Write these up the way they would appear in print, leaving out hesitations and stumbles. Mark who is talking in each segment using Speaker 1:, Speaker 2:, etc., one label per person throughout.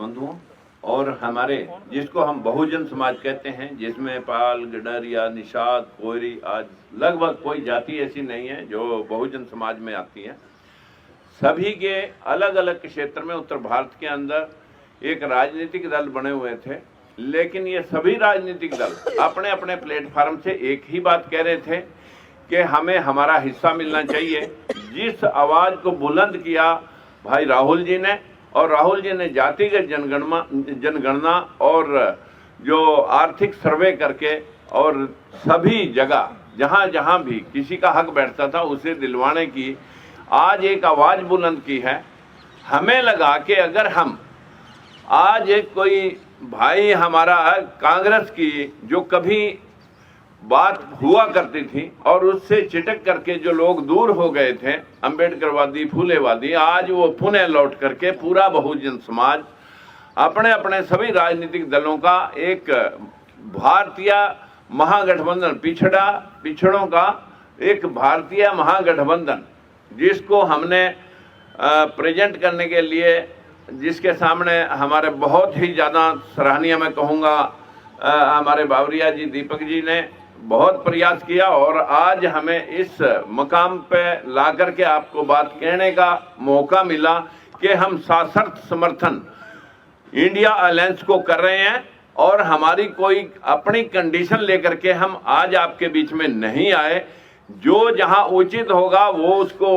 Speaker 1: बंधुओं और हमारे जिसको हम बहुजन समाज कहते हैं, जिसमें पाल, गडरिया, निषाद, कोयरी, आज लगभग कोई जाति ऐसी नहीं है जो बहुजन समाज में आती है। सभी के अलग अलग क्षेत्र में उत्तर भारत के अंदर एक राजनीतिक दल बने हुए थे, लेकिन ये सभी राजनीतिक दल अपने अपने प्लेटफार्म से एक ही बात कह रहे थे कि हमें हमारा हिस्सा मिलना चाहिए। जिस आवाज को बुलंद किया भाई राहुल जी ने, और राहुल जी ने जातिगत जनगणना और जो आर्थिक सर्वे करके और सभी जगह जहां जहां भी किसी का हक बैठता था उसे दिलवाने की आज एक आवाज बुलंद की है। हमें लगा कि अगर हम आज एक कोई भाई हमारा कांग्रेस की जो कभी बात हुआ करती थी और उससे चिटक करके जो लोग दूर हो गए थे, अंबेडकरवादी, फूलेवादी, आज वो पुनः लौट करके पूरा बहुजन समाज अपने अपने सभी राजनीतिक दलों का एक भारतीय महागठबंधन, पिछड़ों का एक भारतीय महागठबंधन जिसको हमने प्रेजेंट करने के लिए, जिसके सामने हमारे बहुत ही ज़्यादा सराहनीय मैं कहूँगा हमारे बावरिया जी, दीपक जी ने बहुत प्रयास किया और आज हमें इस मकाम पे ला करके आपको बात कहने का मौका मिला कि हम सशर्त समर्थन इंडिया अलायंस को कर रहे हैं और हमारी कोई अपनी कंडीशन लेकर के हम आज आपके बीच में नहीं आए। जो जहां उचित होगा वो उसको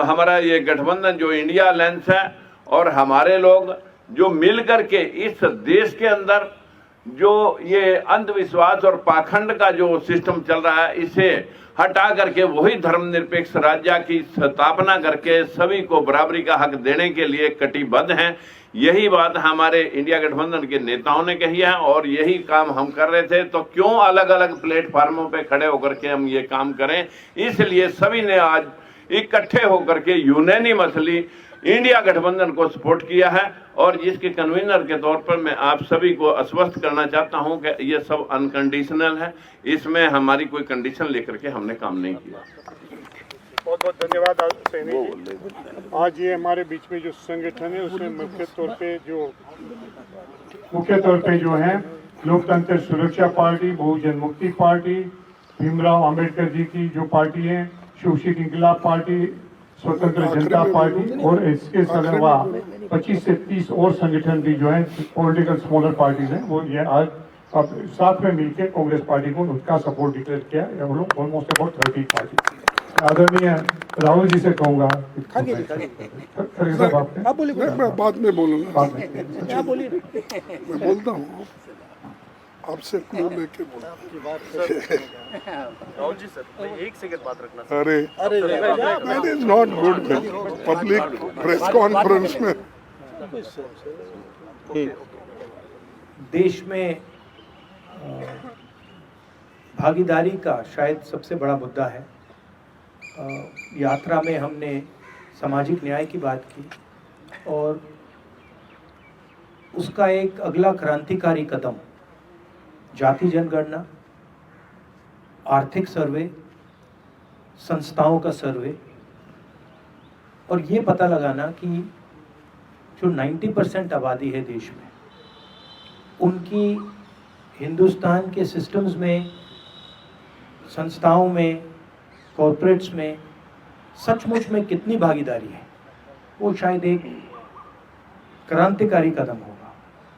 Speaker 1: हमारा ये गठबंधन जो इंडिया अलायंस है और हमारे लोग जो मिल करके इस देश के अंदर जो ये अंधविश्वास और पाखंड का जो सिस्टम चल रहा है, इसे हटा करके वही धर्मनिरपेक्ष राज्य की स्थापना करके सभी को बराबरी का हक देने के लिए कटिबद्ध हैं। यही बात हमारे इंडिया गठबंधन के नेताओं ने कही है और यही काम हम कर रहे थे। तो क्यों अलग अलग प्लेटफार्मों पे खड़े होकर के हम ये काम करें, इसलिए सभी ने आज इकट्ठे होकर के यूनानिमसली इंडिया गठबंधन को सपोर्ट किया है। और जिसके कन्वीनर के तौर पर मैं आप सभी को आश्वस्त करना चाहता हूं कि ये सब अनकंडीशनल है, इसमें हमारी कोई कंडीशन लेकर के हमने काम नहीं किया।
Speaker 2: बहुत बहुत धन्यवाद सैनी जी। आज ये हमारे बीच में जो संगठन है उसमें मुख्य तौर पे जो है लोकतंत्र सुरक्षा पार्टी, बहुजन मुक्ति पार्टी, भीमराव अंबेडकर जी की जो पार्टी है, शिवशिक इंकलाब पार्टी, स्वतंत्र जनता पार्टी और इसके अलावा 25 से 30 और संगठन भी जो है पॉलिटिकल स्मॉलर पार्टीज हैं, वो ये आज अब साथ में मिलकर कांग्रेस पार्टी को उसका सपोर्ट डिक्लेयर किया है। हम लोग ऑलमोस्ट अबाउट 30 पार्टी। आदरणीय राहुल जी से कहूँगा,
Speaker 3: आप बोलिए, मैं बाद में बोलूँगा,
Speaker 2: आप बोलिए,
Speaker 3: मैं बोलता हूँ आपसे क्लू लेके
Speaker 4: राहुल जी सर, एक सेकंड बात रखना।
Speaker 3: अरे that is not good public press conference में।
Speaker 5: देश में भागीदारी का शायद सबसे बड़ा मुद्दा है। यात्रा में हमने सामाजिक न्याय की बात की और उसका एक अगला क्रांतिकारी कदम जाति जनगणना, आर्थिक सर्वे, संस्थाओं का सर्वे और ये पता लगाना कि जो 90% आबादी है देश में, उनकी हिंदुस्तान के सिस्टम्स में, संस्थाओं में, कॉर्पोरेट्स में सचमुच में कितनी भागीदारी है, वो शायद एक क्रांतिकारी कदम होगा।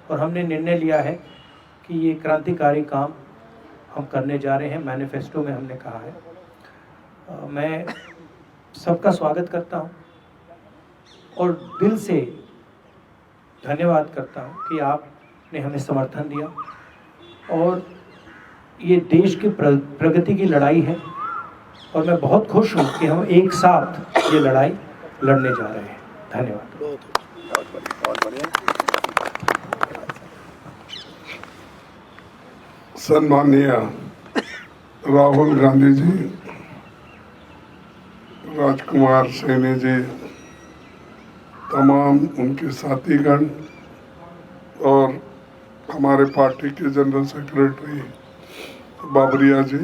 Speaker 5: और हमने निर्णय लिया है कि ये क्रांतिकारी काम हम करने जा रहे हैं। मैनिफेस्टो में हमने कहा है। मैं सबका स्वागत करता हूं और दिल से धन्यवाद करता हूं कि आपने हमें समर्थन दिया और ये देश की प्रगति की लड़ाई है और मैं बहुत खुश हूं कि हम एक साथ ये लड़ाई लड़ने जा रहे हैं। धन्यवाद।
Speaker 4: बहुत बढ़िया।
Speaker 3: सम्माननीय राहुल गांधी जी, राजकुमार सैनी जी, तमाम उनके साथीगण और हमारे पार्टी के जनरल सेक्रेटरी बाबरिया जी,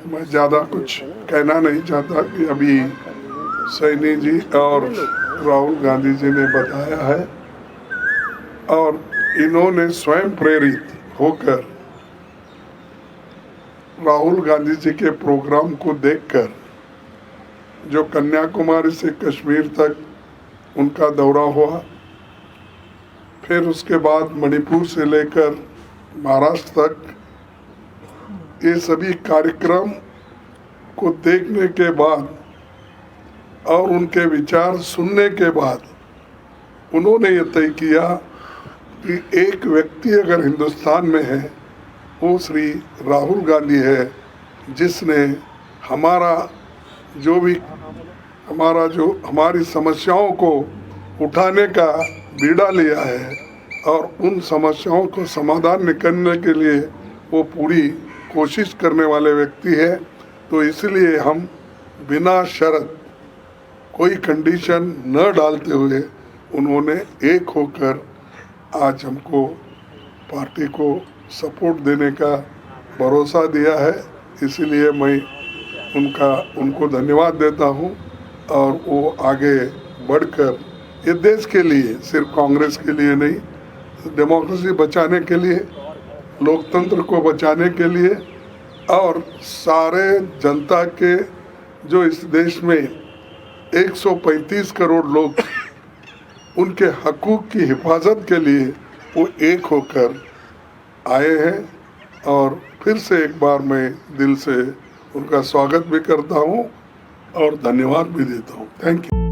Speaker 3: मैं ज़्यादा कुछ कहना नहीं चाहता कि अभी सैनी जी और राहुल गांधी जी ने बताया है और इन्होंने स्वयं प्रेरित होकर राहुल गांधी जी के प्रोग्राम को देखकर, जो कन्याकुमारी से कश्मीर तक उनका दौरा हुआ, फिर उसके बाद मणिपुर से लेकर महाराष्ट्र तक, ये सभी कार्यक्रम को देखने के बाद और उनके विचार सुनने के बाद उन्होंने ये तय किया कि एक व्यक्ति अगर हिंदुस्तान में है वो श्री राहुल गांधी है, जिसने हमारी समस्याओं को उठाने का बीड़ा लिया है और उन समस्याओं को समाधान निकालने के लिए वो पूरी कोशिश करने वाले व्यक्ति है। तो इसलिए हम बिना शर्त कोई कंडीशन न डालते हुए उन्होंने एक होकर आज हमको पार्टी को सपोर्ट देने का भरोसा दिया है। इसलिए मैं उनको धन्यवाद देता हूं और वो आगे बढ़कर ये देश के लिए, सिर्फ कांग्रेस के लिए नहीं, डेमोक्रेसी बचाने के लिए, लोकतंत्र को बचाने के लिए और सारे जनता के, जो इस देश में 135 करोड़ लोग, उनके हकूक़ की हिफाजत के लिए वो एक होकर आए हैं। और फिर से एक बार मैं दिल से उनका स्वागत भी करता हूं और धन्यवाद भी देता हूं। Thank you.